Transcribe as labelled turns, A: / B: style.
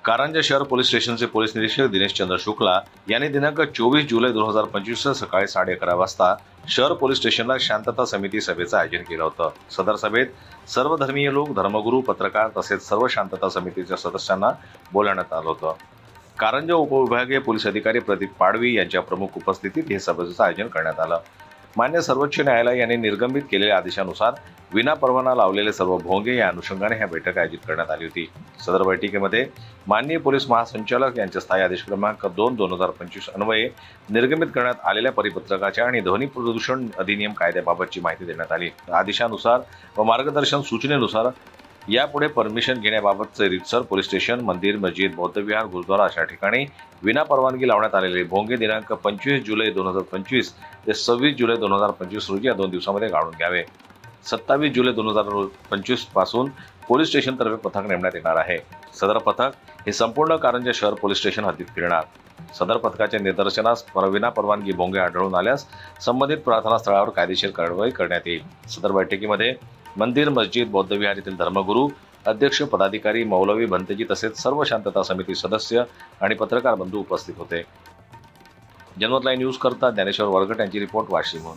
A: कारंजा शहर पोलीस स्टेशनचे पोलीस निरीक्षक दिनेशचंद्र शुक्ला यांनी दिनांक 24 जुलै 2025 सकाळी 11:30 वाजता शहर पोलीस स्टेशनला शांतता समिती सभेचं आयोजन केलं होतं। सदर सभेत सर्व धर्मीय लोक, धर्मगुरू, पत्रकार तसेच सर्व शांतता समितीच्या सदस्यांना बोलावण्यात आलं होतं। कारंजा उपविभागीय पोलीस अधिकारी प्रदीप पाडवी यांच्या प्रमुख उपस्थितीत हे सभेचं आयोजन करण्यात आलं। मान्य सर्वोच्च न्यायालय यांनी निर्गमित केलेल्या आदेशानुसार विना परवाना लावलेले सर्व भोंगे या अनुषंगाने ही बैठक आयोजित करण्यात आली होती। सदर बैठकीमध्ये माननीय पोलीस महासंचालक यांच्या स्थायी आदेश क्रमांक 2/2025 अन्वये निर्गमित करण्यात आलेल्या परिपत्रकाच्या आणि ध्वनी प्रदूषण अधिनियम कायद्याबाबतची माहिती देण्यात आली। आदेशानुसार व मार्गदर्शन सूचनेनुसार यापुढे परमिशन घेण्याबाबतचे रीतसर पोलीस स्टेशन, मंदिर, मस्जिद, बौद्ध विहार, गुरुद्वारा अशा ठिकाणी विना परवानगी लावण्यात आलेले भोंगे दिनांक 25 जुलै 2025 ते 26 जुलै 2025 रोजी या 2 दिवसांमध्ये काढून घ्यावे। 27 जुलै 2025 पासून पोलीस स्टेशन तर्फे पथक नेमण्यात येणार आहे। सदर पथक हे संपूर्ण कारंजा शहर पोलीस स्टेशन हद्दीत फिरणार। सदर पथकाच्या निदर्शनास विना परवानगी भोंगे आढळून आल्यास संबंधित प्रार्थना स्थळावर कायदेशीर कारवाई करण्यात येईल। सदर बैठकीमध्ये मंदिर, मस्जिद, बौद्ध विहार येथील धर्मगुरू, अध्यक्ष, पदाधिकारी, मौलवी, भंतेजी तसेच सर्व शांतता समिती सदस्य आणि पत्रकार बंधू उपस्थित होते। जनमत लाईव्ह न्यूज करता ज्ञानेश्वर वरगट यांची रिपोर्ट वाशिमहून।